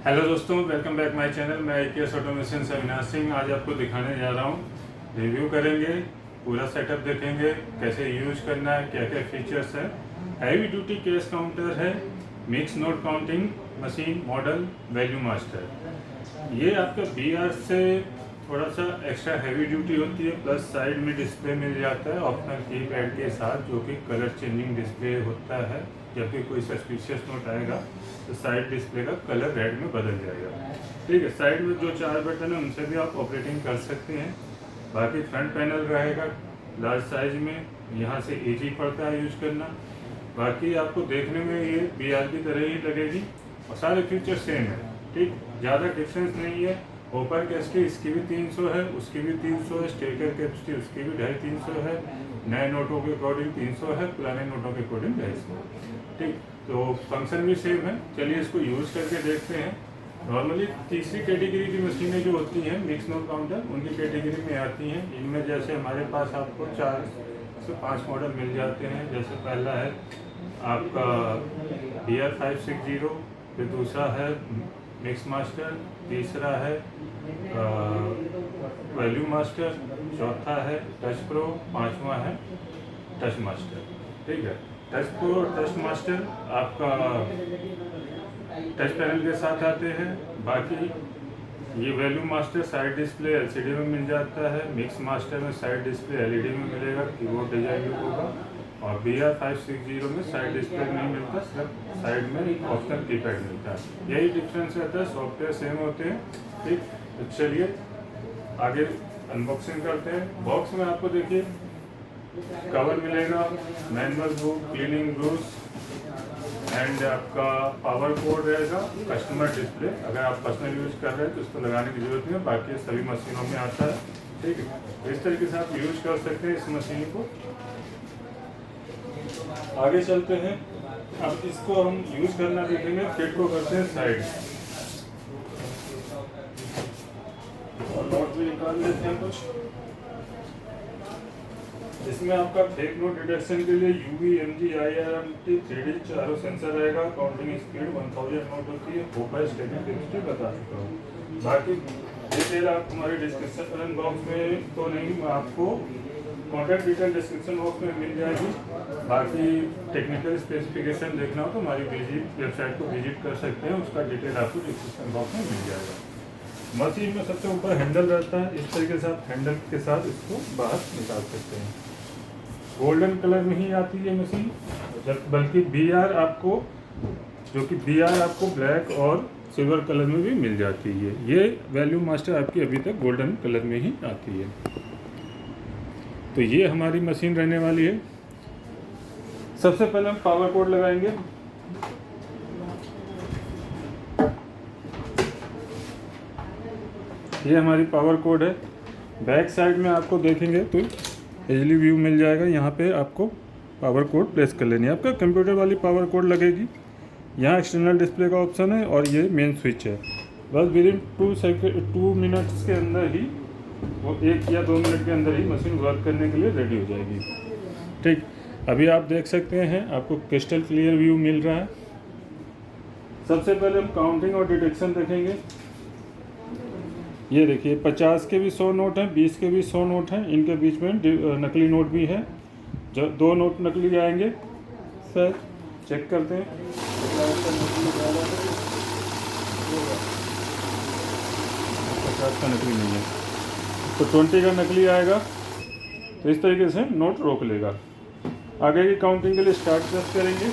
Hello दोस्तों, welcome back my channel. मैं AKS automation से अविनाश सिंह आज आपको दिखाने जा रहा हूँ। रिव्यू करेंगे, पूरा सेटअप देखेंगे, कैसे यूज करना है, क्या क्या फीचर्स है। हैवी ड्यूटी केस काउंटर है, mix note counting machine model value master. ये आपका BR से थोड़ा सा एक्स्ट्रा हैवी ड्यूटी होती है, प्लस साइड में डिस्प्ले मिल जाता है ऑप्शनल कीपैड के साथ, जो कि कलर चेंजिंग डिस्प्ले होता है। जब भी कोई सस्पिशियस नोट आएगा तो साइड डिस्प्ले का कलर रेड में बदल जाएगा। ठीक है, साइड में जो 4 बटन है उनसे भी आप ऑपरेटिंग कर सकते हैं। बाकी फ्रंट पैनल रहेगा लार्ज साइज में, यहाँ से इजी पड़ता है यूज करना। बाकी आपको देखने में ये BR की तरह ही लगेगी और सारे फीचर सेम है। ठीक, ज़्यादा डिफरेंस नहीं है। ओपर कैपेसिटी इसकी भी 300 है, उसकी भी 300 है। स्टेकर कैपेसिटी उसकी भी 250 है। नए नोटों के अकॉर्डिंग 300 है, पुराने नोटों के अकॉर्डिंग 250। ठीक, तो फंक्शन भी सेम है। चलिए इसको यूज़ करके देखते हैं। नॉर्मली तीसरी कैटेगरी की मशीनें जो होती हैं मिक्स नोट काउंटर, उनकी कैटेगरी में आती हैं। इनमें जैसे हमारे पास आपको 4 से 5 मॉडल मिल जाते हैं। जैसे पहला है आपका BR560, फिर दूसरा है मिक्स मास्टर, तीसरा है वैल्यू मास्टर, चौथा है टच प्रो, पांचवा है टच मास्टर। ठीक है, टच प्रो और टच मास्टर आपका टच पैनल के साथ आते हैं। बाकी ये value master side display LCD में मिल जाता है। मिक्स मास्टर में साइड डिस्प्ले LED में मिलेगा, कीबोर्ड डिजाइन होगा। और BR560 में साइड डिस्प्ले नहीं मिलता, सिर्फ साइड में ऑप्शनल कीपैड मिलता है। यही डिफरेंस रहता है, सॉफ्टवेयर सेम होते हैं। ठीक, तो चलिए आगे अनबॉक्सिंग करते हैं। बॉक्स में आपको देखिए कवर मिलेगा, मैनुअल बुक, क्लीनिंग ब्रूश एंड आपका पावर कोड रहेगा, कस्टमर डिस्प्ले। अगर आप पर्सनल यूज कर रहे हैं तो इसको लगाने की जरूरत नहीं है, बाकी सभी मशीनों में आता है। ठीक है, इस तरीके से आप यूज कर सकते हैं इस मशीन को। आगे चलते हैं, अब इसको हम यूज करना देखेंगे। किट को करते हैं साइड और नोट भी निकाल लेते हैं कुछ। इसमें आपका फेक नोट डिटेक्शन के लिए UV, MG, IRMT 3D चारों सेंसर रहेगा। काउंटिंग स्पीड 1000 नोट होती है। फोकस स्टेटिक कैपेसिटी बता चुका हूँ। बाकी डिटेल आप हमारे डिस्क्रिप्शन बॉक्स में तो नहीं, आपको कॉन्टैक्ट डिटेल डिस्क्रिप्शन बॉक्स में मिल जाएगी। बाकी टेक्निकल स्पेसिफिकेशन देखना हो तो हमारी वेबसाइट को विजिट कर सकते हैं, उसका डिटेल आपको डिस्क्रिप्शन बॉक्स में मिल जाएगा। मशीन में सबसे ऊपर हैंडल रहता है, इस तरीके से आप हैंडल के साथ इसको बाहर निकाल सकते हैं। गोल्डन कलर में ही आती है मशीन, बल्कि BR आपको ब्लैक और सिल्वर कलर में भी मिल जाती है। ये वैल्यू मास्टर आपकी अभी तक गोल्डन कलर में ही आती है। तो ये हमारी मशीन रहने वाली है। सबसे पहले हम पावर कोड लगाएंगे। ये हमारी पावर कोड है। बैक साइड में आपको देखेंगे तो इजली व्यू मिल जाएगा। यहाँ पे आपको पावर कोड प्लेस कर लेनी है। आपका कंप्यूटर वाली पावर कोड लगेगी। यहाँ एक्सटर्नल डिस्प्ले का ऑप्शन है और ये मेन स्विच है। बस विदिन 2 मिनट्स के अंदर ही, वो 1 या 2 मिनट के अंदर ही मशीन वर्क करने के लिए रेडी हो जाएगी। ठीक, अभी आप देख सकते हैं आपको क्रिस्टल क्लियर व्यू मिल रहा है। सबसे पहले हम काउंटिंग और डिटेक्शन देखेंगे। ये देखिए 50 के भी 100 नोट हैं, 20 के भी 100 नोट हैं। इनके बीच में नकली नोट भी है। जो 2 नोट नकली आएंगे, सर चेक करते हैं। 50 का नकली नहीं है तो 20 का नकली आएगा। तो इस तरीके से नोट रोक लेगा। आगे की काउंटिंग के लिए स्टार्ट प्रेस करेंगे।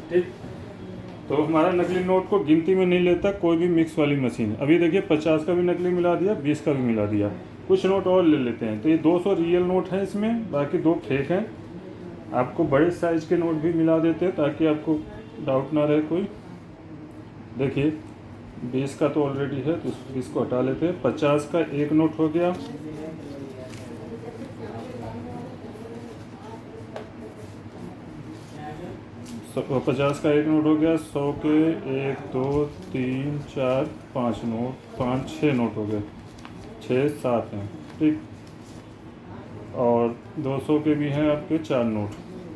ठीक, तो हमारा नकली नोट को गिनती में नहीं लेता कोई भी मिक्स वाली मशीन। अभी देखिए 50 का भी नकली मिला दिया, 20 का भी मिला दिया। कुछ नोट और ले लेते हैं। तो ये 200 रियल नोट है इसमें, बाकी 2 फेक हैं। आपको बड़े साइज के नोट भी मिला देते हैं ताकि आपको डाउट ना रहे कोई। देखिए 20 का तो ऑलरेडी है, तो 20 को हटा लेते हैं। 50 का एक नोट हो गया। तो 50 का एक नोट हो गया। 100 के 1 2 3 4 5 नोट, 5 6 नोट हो गए, 6 7 हैं। ठीक, और 200 के भी हैं आपके 4 नोट।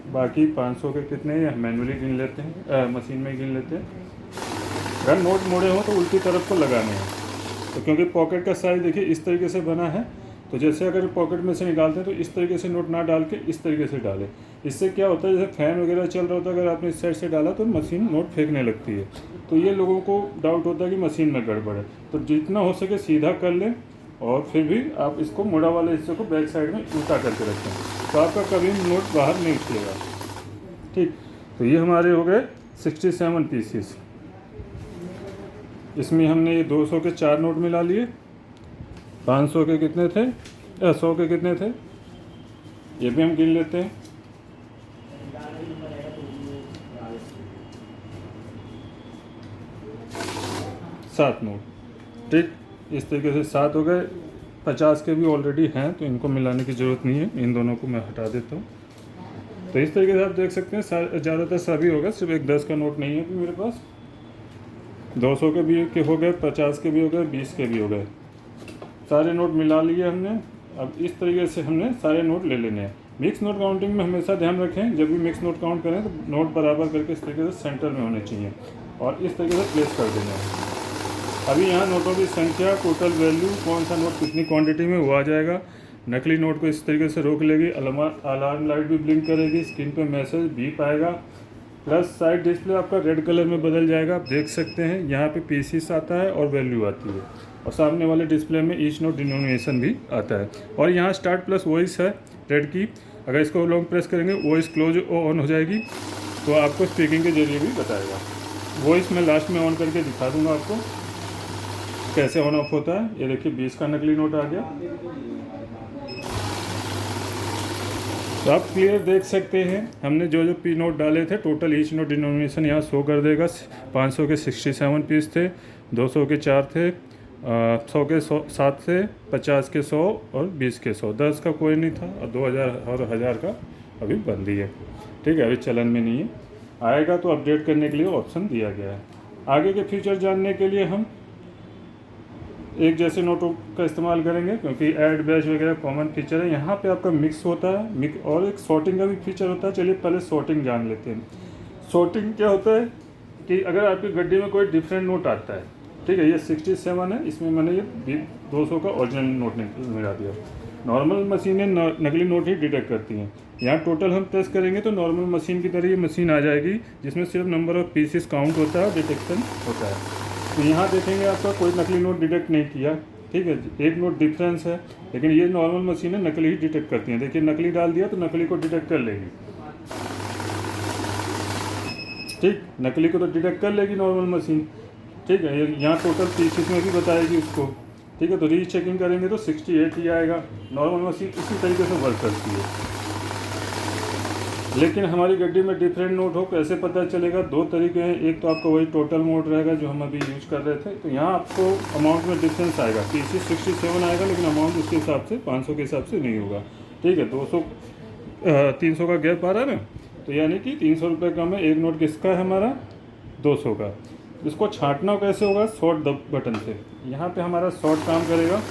बाकी 500 के कितने हैं मैनुअली गिन लेते हैं, मशीन में गिन लेते हैं। अगर नोट मोड़े हों तो उल्टी तरफ को लगाने हैं। तो क्योंकि पॉकेट का साइज़ देखिए इस तरीके से बना है, तो जैसे अगर पॉकेट में से निकालते हैं तो इस तरीके से नोट ना डाल के इस तरीके से डालें। इससे क्या होता है, जैसे फ़ैन वगैरह चल रहा होता है, अगर आपने इस साइड से डाला तो मशीन नोट फेंकने लगती है। तो ये लोगों को डाउट होता है कि मशीन में गड़बड़ है। तो जितना हो सके सीधा कर लें, और फिर भी आप इसको मुड़ा वाले हिस्से को बैक साइड में उल्टा करके रखें, तो आपका कभी नोट बाहर नहीं निकलेगा। ठीक, तो ये हमारे हो गए 67 पीसीस। इसमें हमने ये 200 के 4 नोट मिला लिए। 500 के कितने थे, 100 के कितने थे, ये भी हम गिन लेते हैं। 7 नोट। ठीक, इस तरीके से 7 हो गए। 50 के भी ऑलरेडी हैं, तो इनको मिलाने की ज़रूरत नहीं है, इन दोनों को मैं हटा देता हूँ। तो इस तरीके से आप देख सकते हैं ज़्यादातर सभी हो गए, सिर्फ एक 10 का नोट नहीं है अभी मेरे पास। 200 के भी के हो गए, 50 के भी हो गए, 20 के भी हो गए, सारे नोट मिला लिए हमने। अब इस तरीके से हमने सारे नोट ले लेने हैं। मिक्स नोट काउंटिंग में हमेशा ध्यान रखें, जब भी मिक्स नोट काउंट करें तो नोट बराबर करके इस तरीके से सेंटर में होने चाहिए और इस तरीके से प्लेस कर देना है। अभी यहाँ नोटों की संख्या, टोटल वैल्यू, कौन सा नोट कितनी क्वांटिटी में, वो आ जाएगा। नकली नोट को इस तरीके से रोक लेगी, अलार्म लाइट भी ब्लिंक करेगी, स्क्रीन पे मैसेज बीप आएगा, प्लस साइड डिस्प्ले आपका रेड कलर में बदल जाएगा। आप देख सकते हैं यहाँ पे पीसीस आता है और वैल्यू आती है, और सामने वाले डिस्प्ले में ईच नोट डिनोमिनेशन भी आता है। और यहाँ स्टार्ट प्लस वॉइस है रेड की, अगर इसको लॉन्ग प्रेस करेंगे वॉइस क्लोज ऑन हो जाएगी, तो आपको स्पीकिंग के जरिए भी बताएगा। वॉइस मैं लास्ट में ऑन करके दिखा दूँगा आपको कैसे ऑन ऑफ होता है। ये देखिए 20 का नकली नोट आ गया। तो आप क्लियर देख सकते हैं हमने जो पी नोट डाले थे, टोटल ईच नोट डिनोमिनेशन यहाँ शो कर देगा। 500 के 67 पीस थे, 200 के 4 थे, 100 के 7 थे, 50 के 100 और 20 के 100। 10 का कोई नहीं था, और 2000 और 1000 का अभी बंदी है। ठीक है, अभी चलन में नहीं है, आएगा तो अपडेट करने के लिए ऑप्शन दिया गया है। आगे के फीचर जानने के लिए हम एक जैसे नोटों का इस्तेमाल करेंगे, क्योंकि ऐड बैच वगैरह कॉमन फीचर है। यहाँ पे आपका मिक्स होता है, और एक सॉर्टिंग का भी फीचर होता है। चलिए पहले सॉर्टिंग जान लेते हैं। सॉर्टिंग क्या होता है कि अगर आपकी गड्डी में कोई डिफरेंट नोट आता है, ठीक है, ये 67 है, इसमें मैंने ये 200 का ओरिजिनल नोट मिला दिया। नॉर्मल मशीनें नकली नोट ही डिटेक्ट करती हैं। यहाँ टोटल हम प्रेस करेंगे तो नॉर्मल मशीन की तरह ये मशीन आ जाएगी, जिसमें सिर्फ नंबर ऑफ पीसेस काउंट होता है और डिटेक्शन होता है। तो यहाँ देखेंगे आपका कोई नकली नोट डिटेक्ट नहीं किया, ठीक है, एक नोट डिफरेंस है, लेकिन ये नॉर्मल मशीनें नकली ही डिटेक्ट करती हैं। देखिए नकली डाल दिया तो नकली को डिटेक्ट कर लेगी। ठीक, नकली को तो डिटेक्ट कर लेगी नॉर्मल मशीन। ठीक है, यहाँ टोटल पीसेस में भी बताएगी उसको। ठीक है, तो रीचेकिंग करेंगे तो 68 ही आएगा। नॉर्मल मशीन इसी तरीके से वर्क करती है। लेकिन हमारी गड्डी में डिफरेंट नोट हो, कैसे पता चलेगा? 2 तरीके हैं। एक तो आपका वही टोटल मोड रहेगा जो हम अभी यूज कर रहे थे, तो यहाँ आपको अमाउंट में डिफरेंस आएगा। पीसी 67 आएगा, लेकिन अमाउंट उसके हिसाब से 500 के हिसाब से नहीं होगा। ठीक है, 300 का गैप आ रहा है ना, तो यानी कि 300 रुपये कम है। एक नोट किसका है हमारा? 200 का। इसको छांटना कैसे होगा? शॉर्ट बटन से। यहाँ पे हमारा शॉर्ट काम करेगा।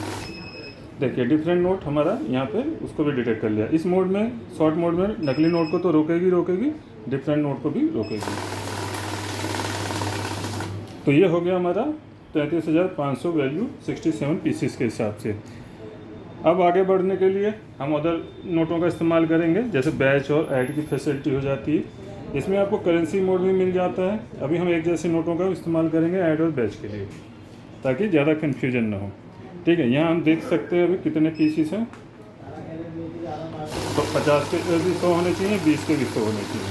देखिए डिफरेंट नोट हमारा यहाँ पे उसको भी डिटेक्ट कर लिया। इस मोड में, शॉर्ट मोड में, नकली नोट को तो रोकेगी, डिफरेंट नोट को भी रोकेगी। तो ये हो गया हमारा 33,500 वैल्यू 67 पीसेस के हिसाब से। अब आगे बढ़ने के लिए हम अदर नोटों का इस्तेमाल करेंगे, जैसे बैच और ऐड की फैसिलिटी हो जाती है। इसमें आपको करेंसी मोड भी मिल जाता है। अभी हम एक जैसे नोटों का इस्तेमाल करेंगे ऐड और बैच के लिए, ताकि ज़्यादा कन्फ्यूजन ना हो। ठीक है, यहाँ हम देख सकते हैं अभी कितने पीसीस हैं। तो 50 के भी 100 होने चाहिए, 20 के भी 100 होने चाहिए,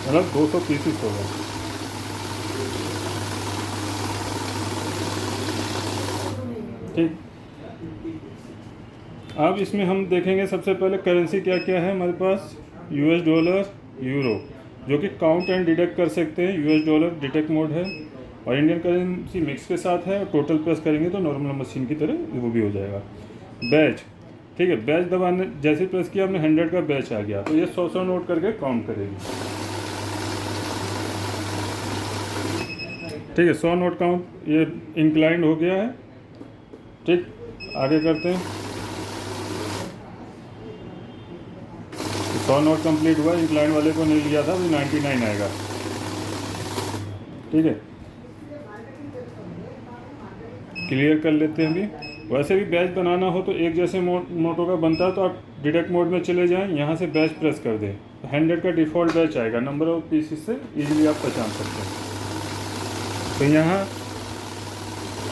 मतलब 200 पीसीस होगा। ठीक, अब इसमें हम देखेंगे सबसे पहले करेंसी क्या क्या है हमारे पास। यूएस डॉलर, यूरो, जो कि काउंट एंड डिटेक्ट कर सकते हैं। यूएस डॉलर डिटेक्ट मोड है, और इंडियन करेंसी मिक्स के साथ है। टोटल प्रेस करेंगे तो नॉर्मल मशीन की तरह वो भी हो जाएगा। बैच, ठीक है, बैच दबाने जैसे प्रेस किया हमने 100 का बैच आ गया, तो ये 100 नोट करके काउंट करेगी। ठीक है, 100 नोट काउंट, ये इंक्लाइंड हो गया है। ठीक, आगे करते हैं। 100 नोट कंप्लीट हुआ। इंक्लाइंड वाले को नहीं लिया था, अभी 99 आएगा। ठीक है, क्लियर कर लेते हैं अभी। वैसे भी बैच बनाना हो तो एक जैसे नोटों का बनता है तो आप डिटेक्ट मोड में चले जाएं, यहाँ से बैच प्रेस कर दें तो 100 का डिफ़ॉल्ट बैच आएगा। नंबर ऑफ पीसेस से इजीली आप पहचान सकते हैं। तो यहाँ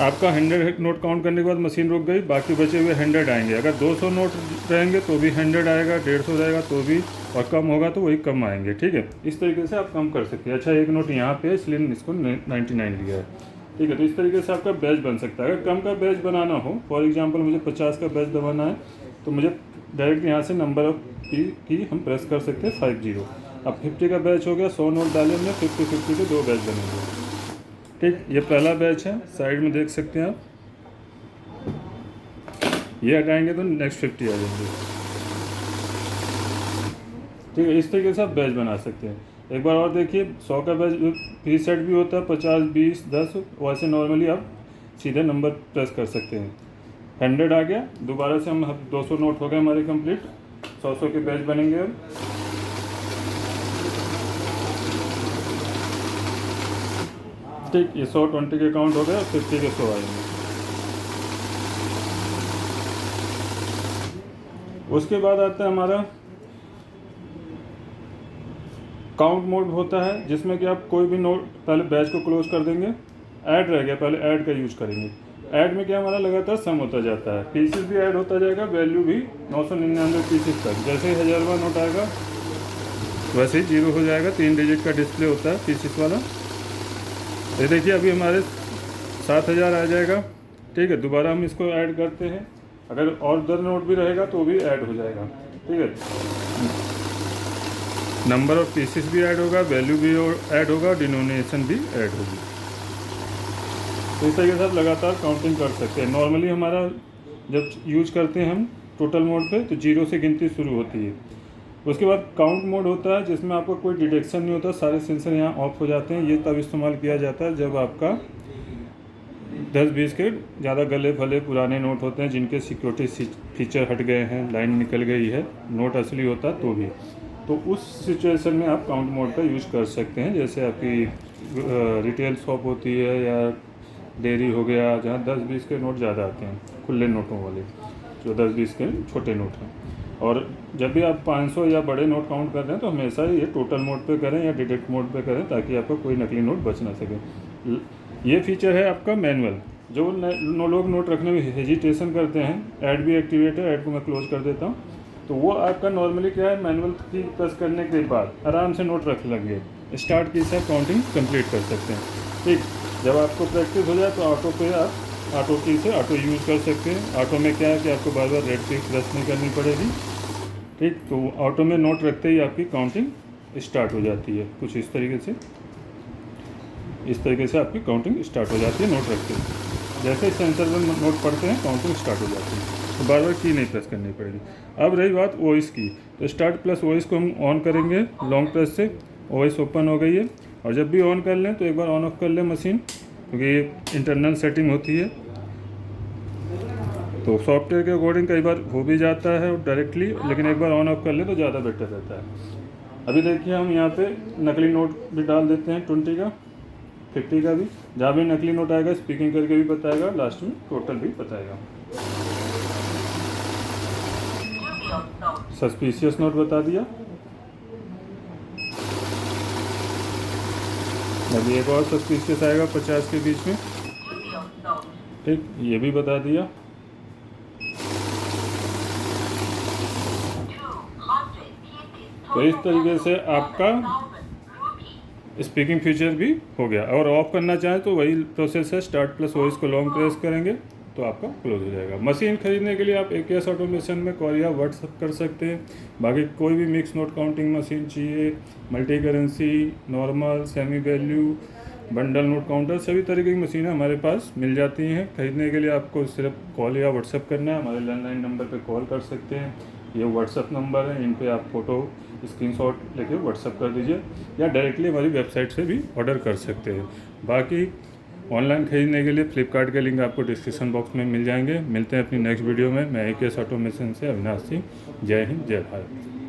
आपका 100 नोट काउंट करने के बाद मशीन रुक गई, बाकी बचे हुए 100 आएंगे। अगर 200 नोट रहेंगे तो भी 100 आएगा, 150 रहेगा तो भी, और कम होगा तो वही कम आएंगे। ठीक है, इस तरीके से आप कम कर सकते हैं। अच्छा, एक नोट यहाँ पे इसलिए इसको 99 लिया है। ठीक है, तो इस तरीके से आपका बैच बन सकता है। अगर कम का बैच बनाना हो, फॉर एग्जांपल मुझे 50 का बैच बनाना है तो मुझे डायरेक्ट यहाँ से नंबर ऑफ की हम प्रेस कर सकते हैं 50। अब 50 का बैच हो गया, 100 नोट डाले हमने, 50 के 2 बैच बनेंगे। ठीक, ये पहला बैच है, साइड में देख सकते हैं आप। ये हटाएंगे तो नेक्स्ट 50 आ जाएंगे। ठीक है, इस तरीके से आप बैच बना सकते हैं। एक बार और देखिए, 100 का बैच प्री सेट भी होता है, 50, 20, 10, वैसे नॉर्मली आप सीधे नंबर प्रेस कर सकते हैं। 100 आ गया, दोबारा से हम 200 नोट हो गए हमारे कंप्लीट। 100 के बैच बनेंगे अब। ठीक, ये 120 के काउंट हो गए और 50 के 100 आएंगे। उसके बाद आता है हमारा काउंट मोड होता है, जिसमें कि आप कोई भी नोट, पहले बैच को क्लोज कर देंगे। ऐड रह गया, पहले ऐड का यूज करेंगे। ऐड में क्या हमारा लगातार सम होता जाता है, पीसेस भी ऐड होता जाएगा, वैल्यू भी 999 पीसेस तक। जैसे ही 1000वां नोट आएगा वैसे ही 0 हो जाएगा। 3 डिजिट का डिस्प्ले होता है पीसेस वाला। ये देखिए, अभी हमारे 7000 आ जाएगा। ठीक है, दोबारा हम इसको ऐड करते हैं। अगर और 10 नोट भी रहेगा तो भी ऐड हो जाएगा। ठीक है, नंबर ऑफ पीसेस भी ऐड होगा, वैल्यू भी ऐड होगा, डिनोमिनेशन भी ऐड होगी। तो इस तरीके से आप लगातार काउंटिंग कर सकते हैं। नॉर्मली हमारा जब यूज करते हैं हम टोटल मोड पे तो 0 से गिनती शुरू होती है। उसके बाद काउंट मोड होता है, जिसमें आपका कोई डिटेक्शन नहीं होता, सारे सेंसर यहाँ ऑफ हो जाते हैं। ये तब इस्तेमाल किया जाता है जब आपका 10-20 के ज़्यादा गले फले पुराने नोट होते हैं, जिनके सिक्योरिटी फीचर हट गए हैं, लाइन निकल गई है, नोट असली होता तो भी। तो उस सिचुएशन में आप काउंट मोड का यूज़ कर सकते हैं। जैसे आपकी रिटेल शॉप होती है या डेयरी हो गया, जहाँ 10-20 के नोट ज़्यादा आते हैं, खुले नोटों वाले, जो 10-20 के छोटे नोट हैं। और जब भी आप 500 या बड़े नोट काउंट कर रहे हैं तो हमेशा ये टोटल मोड पे करें या डिटेक्ट मोड पे करें, ताकि आपका कोई नकली नोट बच ना सके। ये फीचर है आपका मैनुअल। जो लोग नोट रखने में हेजिटेशन करते हैं, ऐड भी एक्टिवेट है, ऐड को मैं क्लोज कर देता हूँ, तो वो आपका नॉर्मली क्या है, मैनुअल की प्रेस करने के बाद आराम से नोट रख लेंगे, स्टार्ट की से काउंटिंग कंप्लीट कर सकते हैं। ठीक, जब आपको प्रैक्टिस हो जाए तो ऑटो पे आप ऑटो की से ऑटो यूज़ कर सकते हैं। ऑटो में क्या है कि आपको बार बार रेड की प्रेस नहीं करनी पड़ेगी। ठीक, तो ऑटो में नोट रखते ही आपकी काउंटिंग स्टार्ट हो जाती है। कुछ इस तरीके से आपकी काउंटिंग स्टार्ट हो जाती है नोट रखते ही। जैसे ही सेंसर में नोट पढ़ते हैं काउंटिंग स्टार्ट हो जाती है, तो बार बार की नहीं प्रेस करनी पड़ेगी। अब रही बात वॉइस की, तो स्टार्ट प्लस वॉइस को हम ऑन करेंगे लॉन्ग प्रेस से। वॉइस ओपन हो गई है, और जब भी ऑन कर लें तो एक बार ऑन ऑफ कर लें मशीन, क्योंकि ये इंटरनल सेटिंग होती है। तो सॉफ्टवेयर के अकॉर्डिंग कई बार हो भी जाता है डायरेक्टली, लेकिन एक बार ऑन ऑफ कर लें तो ज़्यादा बेटर रहता है। अभी देखिए, हम यहाँ पे नकली नोट भी डाल देते हैं, 20 का, 50 का भी। जहाँ भी नकली नोट आएगा स्पीकिंग करके भी बताएगा, लास्ट में टोटल भी बताएगा। सस्पिशियस नोट बता दिया। अभी एक और सस्पिशियस आएगा 50 के बीच में। ठीक, ये भी बता दिया। तो इस तरीके से आपका स्पीकिंग फीचर भी हो गया। और ऑफ करना चाहें तो वही प्रोसेस है, स्टार्ट प्लस वॉइस को लॉन्ग प्रेस करेंगे तो आपका क्लोज हो जाएगा। मशीन खरीदने के लिए आप AKS ऑटोमेशन में कॉल या व्हाट्सअप कर सकते हैं। बाकी कोई भी मिक्स नोट काउंटिंग मशीन चाहिए, multi currency, normal, semi value, bundle note counter, सभी तरीके की मशीनें हमारे पास मिल जाती हैं। खरीदने के लिए आपको सिर्फ कॉल या व्हाट्सअप करना है। हमारे लैंडलाइन नंबर पे कॉल कर सकते हैं, ये व्हाट्सअप नंबर है, इन पे आप फ़ोटो स्क्रीनशॉट लेके व्हाट्सअप कर दीजिए, या डायरेक्टली हमारी वेबसाइट से भी ऑर्डर कर सकते हैं। बाकी ऑनलाइन खरीदने के लिए फ्लिपकार्ट के लिंक आपको डिस्क्रिप्शन बॉक्स में मिल जाएंगे। मिलते हैं अपनी नेक्स्ट वीडियो में। मैं AKS ऑटोमेशन से अविनाश सिंह। जय हिंद, जय भारत।